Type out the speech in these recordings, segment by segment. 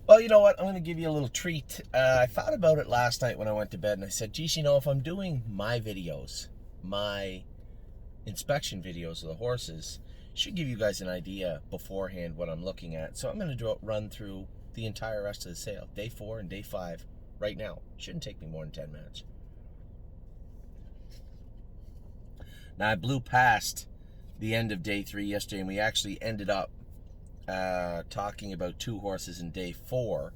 Well, you know what? I'm going to give you a little treat. I thought about it last night when I went to bed, and I said, geez, if I'm doing my videos, my inspection videos of the horses, should give you guys an idea beforehand what I'm looking at. So I'm going to run through the entire rest of the sale, day 4 and day 5, right now. Shouldn't take me more than 10 minutes. Now, I blew past the end of day 3 yesterday, and we actually ended up talking about 2 horses in day 4.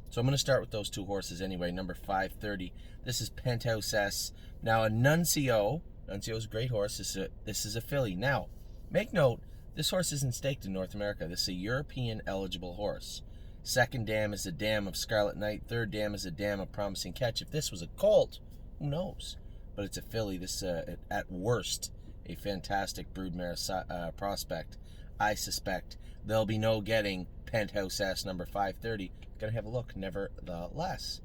So I'm going to start with those 2 horses anyway. Number 530. This is Penthouse S. Now, a Nuncio. Nuncio's a great horse. This is a filly. Now, make note, this horse isn't staked in North America. This is a European eligible horse. Second dam is a dam of Scarlet Knight. Third dam is a dam of Promising Catch. If this was a colt, who knows? But it's a filly. This at worst, a fantastic broodmare prospect. I suspect there'll be no getting Penthouse S number 530. Gonna have a look, nevertheless.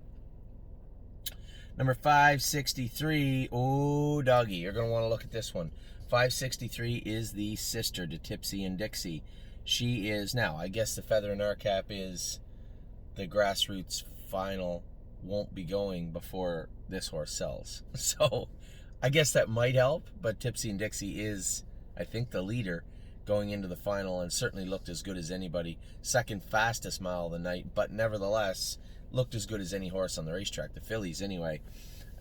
Number 563. Oh, doggy, you're gonna want to look at this one. 563 is the sister to Tipsy and Dixie. She is now. I guess the feather in our cap is the grassroots final won't be going before this horse sells. So I guess that might help. But Tipsy and Dixie is, I think, the leader going into the final, and certainly looked as good as anybody. Second fastest mile of the night, but nevertheless looked as good as any horse on the racetrack. The fillies, anyway.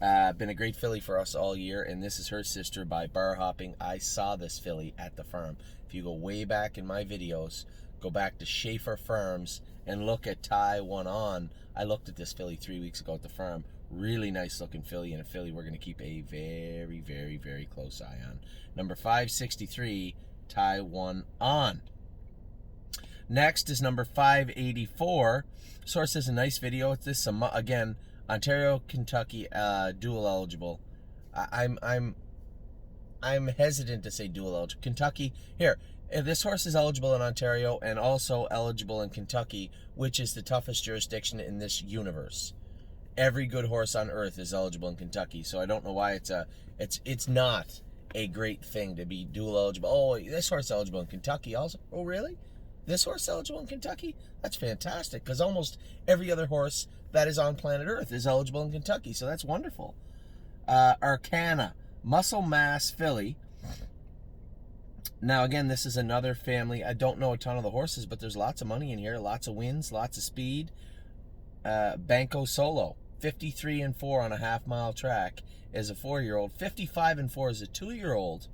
Been a great filly for us all year, and this is her sister by bar hopping. I saw this filly at the farm. If you go way back in my videos, go back to Schaefer Farms and look at Tie One On. I looked at this filly 3 weeks ago at the farm. Really nice looking filly, and a filly we're going to keep a very, very, very close eye on. Number 563. Tie One On. Next is number 584. Source has a nice video. It's this again, Ontario, Kentucky, dual eligible. I'm hesitant to say dual eligible. Kentucky here. This horse is eligible in Ontario and also eligible in Kentucky, which is the toughest jurisdiction in this universe. Every good horse on earth is eligible in Kentucky, so I don't know why it's not a great thing to be dual eligible. Oh, this horse eligible in Kentucky also. Oh, really? This horse eligible in Kentucky? That's fantastic, because almost every other horse that is on planet Earth is eligible in Kentucky, so that's wonderful. Arcana, muscle mass filly. Now, again, this is another family. I don't know a ton of the horses, but there's lots of money in here, lots of wins, lots of speed. Banco Solo, 53-4 on a half-mile track is a 4-year-old. 55-4 is a 2-year-old.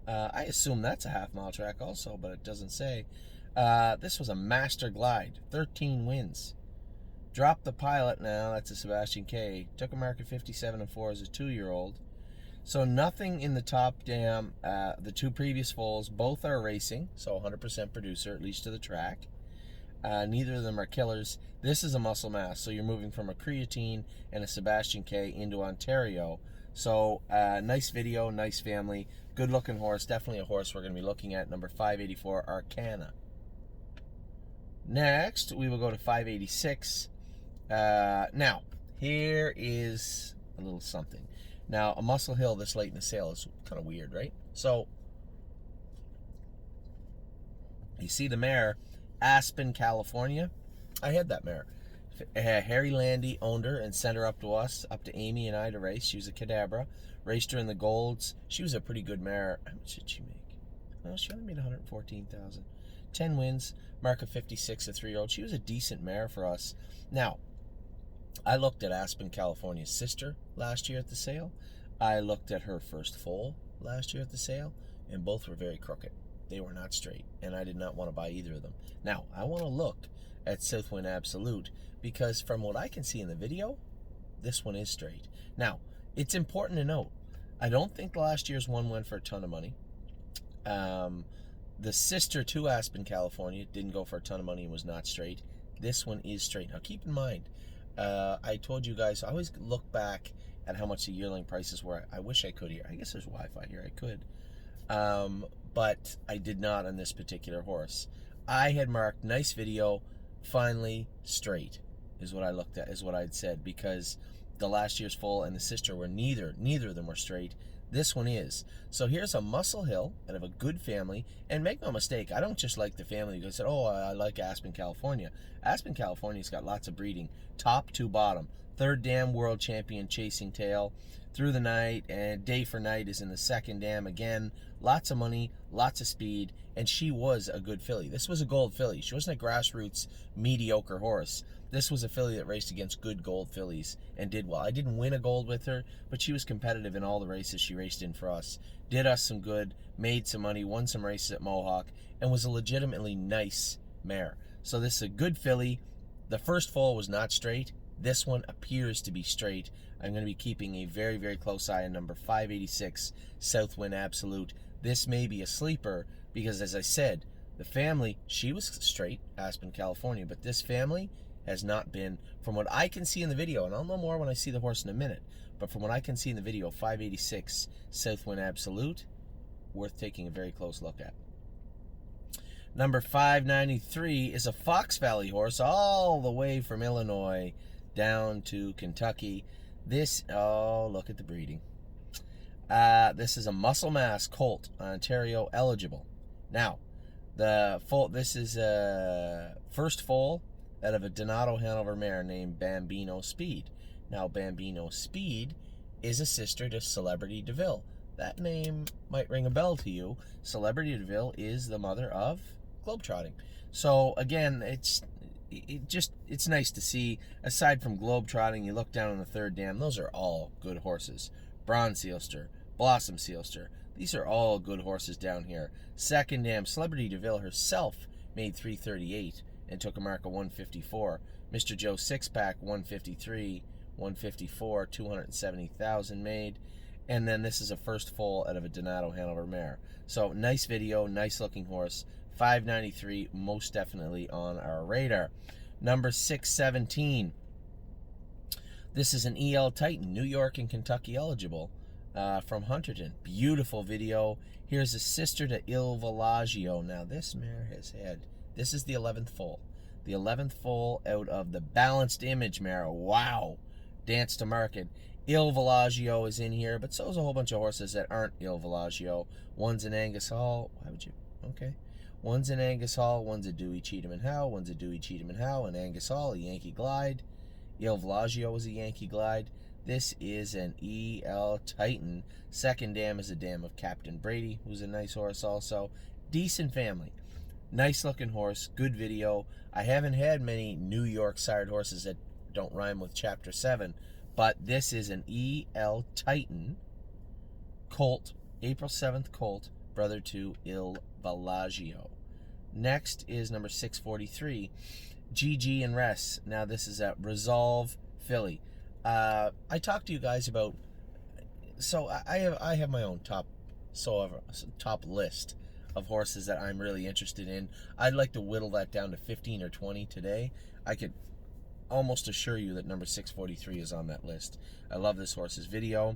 I assume that's a half-mile track also, but it doesn't say. This was a master glide, 13 wins. Dropped the pilot now. That's a Sebastian K. Took a mark at 57-4 as a 2-year-old. So nothing in the top dam. The 2 previous foals, both are racing, so 100% producer, at least to the track. Neither of them are killers. This is a muscle mass, so you're moving from a creatine and a Sebastian K into Ontario. So nice video, nice family, good looking horse. Definitely a horse we're going to be looking at. Number 584, Arcana. Next, we will go to 586. Now, here is a little something. Now, a Muscle Hill this late in the sale is kind of weird, right? So, you see the mare, Aspen, California. I had that mare. Harry Landy owned her and sent her up to us, up to Amy and I to race. She was a Cadabra. Raced her in the Golds. She was a pretty good mare. How much did she make? Well, she only made $114,000. 10 wins, mark of 56, a 3-year-old. She was a decent mare for us. Now, I looked at Aspen, California's sister last year at the sale. I looked at her first foal last year at the sale, and both were very crooked. They were not straight, and I did not want to buy either of them. Now, I want to look at Southwind Absolute, because from what I can see in the video, this one is straight. Now, it's important to note, I don't think last year's one went for a ton of money. The sister to Aspen, California, didn't go for a ton of money and was not straight. This one is straight. Now, keep in mind, I told you guys, I always look back at how much the yearling prices were. I wish I could here. I guess there's Wi-Fi here. I could. But I did not on this particular horse. I had marked nice video, finally straight, is what I looked at, is what I'd said, because the last year's foal and the sister were neither of them were straight. This one is. So here's a Muscle Hill out of a good family. And make no mistake, I don't just like the family because, oh, I like Aspen, California. Aspen, California's got lots of breeding. Top to bottom. Third dam world champion Chasing Tail. Through the Night and Day for Night is in the second dam again. Lots of money, lots of speed, and she was a good filly. This was a gold filly. She wasn't a grassroots mediocre horse. This was a filly that raced against good gold fillies and did well. I didn't win a gold with her, but she was competitive in all the races she raced in for us. Did us some good, made some money, won some races at Mohawk, and was a legitimately nice mare. So this is a good filly. The first foal was not straight. This one appears to be straight. I'm going to be keeping a very, very close eye on number 586, Southwind Absolute. This may be a sleeper because, as I said, the family, she was straight, Aspen, California, but this family has not been, from what I can see in the video, and I'll know more when I see the horse in a minute, but from what I can see in the video, 586, Southwind Absolute, worth taking a very close look at. Number 593 is a Fox Valley horse all the way from Illinois down to Kentucky. This, oh, look at the breeding. This is a Muscle Mass Colt, Ontario eligible. Now, this is a first foal out of a Donato Hanover mare named Bambino Speed. Now, Bambino Speed is a sister to Celebrity DeVille. That name might ring a bell to you. Celebrity DeVille is the mother of Globetrotting. So again, it's nice to see. Aside from Globetrotting, you look down on the third dam, those are all good horses. Bronze Sealster, Blossom Sealster, these are all good horses down here. Second dam, Celebrity DeVille herself made 338 and took a mark of 154. Mr. Joe Sixpack 153, 154, 270,000 made. And then this is a first foal out of a Donato Hanover mare. So nice video, nice looking horse. 593, most definitely on our radar. Number 617. This is an EL Titan, New York and Kentucky eligible, from Hunterton. Beautiful video. Here's a sister to Il Villaggio. Now this mare has had, this is the 11th foal. The 11th foal out of the Balanced Image mare. Wow. Dance to Market. Il Villaggio is in here, but so is a whole bunch of horses that aren't Il Villaggio. One's an Angus Hall. Why would you? Okay. One's an Angus Hall, one's a Dewey Cheatham and Howe, one's a Dewey Cheatham and Howe, an Angus Hall, a Yankee Glide. Il Villaggio is a Yankee Glide. This is an EL Titan. Second dam is a dam of Captain Brady, who's a nice horse also. Decent family. Nice looking horse, good video. I haven't had many New York sired horses that don't rhyme with Chapter 7, but this is an EL Titan Colt, April 7th Colt, brother to Il Villaggio. Next is number 643, GG and Rest. Now this is at Resolve Philly. I talked to you guys about, so I have my own top list of horses that I'm really interested in. I'd like to whittle that down to 15 or 20 today. I could almost assure you that number 643 is on that list. I love this horse's video.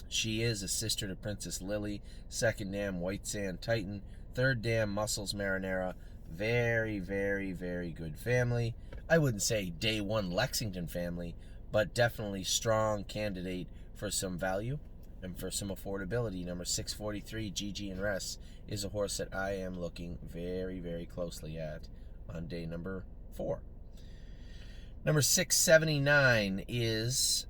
She is a sister to Princess Lily. Second dam, White Sand Titan. Third dam, Muscles Marinara. Very, very, very good family. I wouldn't say day one Lexington family, but definitely strong candidate for some value and for some affordability. Number 643, GG and Rest, is a horse that I am looking very, very closely at on day number 4. Number 679 is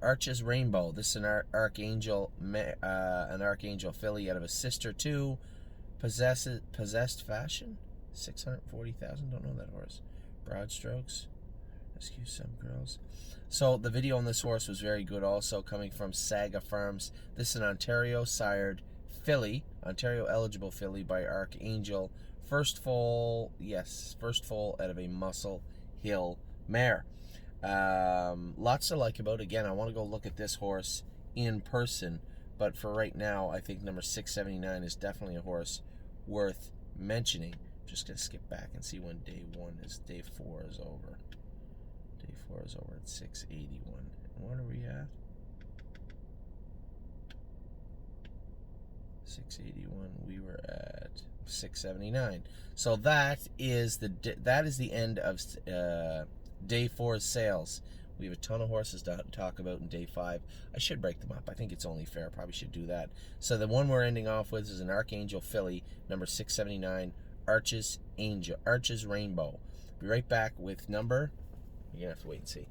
Arches Rainbow. This is an Archangel filly out of a sister to Possessed Fashion. 640,000. Don't know that horse. Broad Strokes. Excuse some girls. So the video on this horse was very good also, coming from Saga Farms. This is an Ontario sired filly, Ontario eligible filly by Archangel. First foal out of a Muscle Hill mare. Lots to like about. Again, I want to go look at this horse in person, but for right now, I think number 679 is definitely a horse worth mentioning. Just gonna skip back and see when day 4 is over. Day 4 is over at 681. What are we at? 681. We were at 679. So that is the end of day 4's sales. We have a ton of horses to talk about in day 5. I should break them up. I think it's only fair. Probably should do that. So the one we're ending off with is an Archangel filly, number 679, Arches Rainbow. Be right back with number. You're gonna have to wait and see.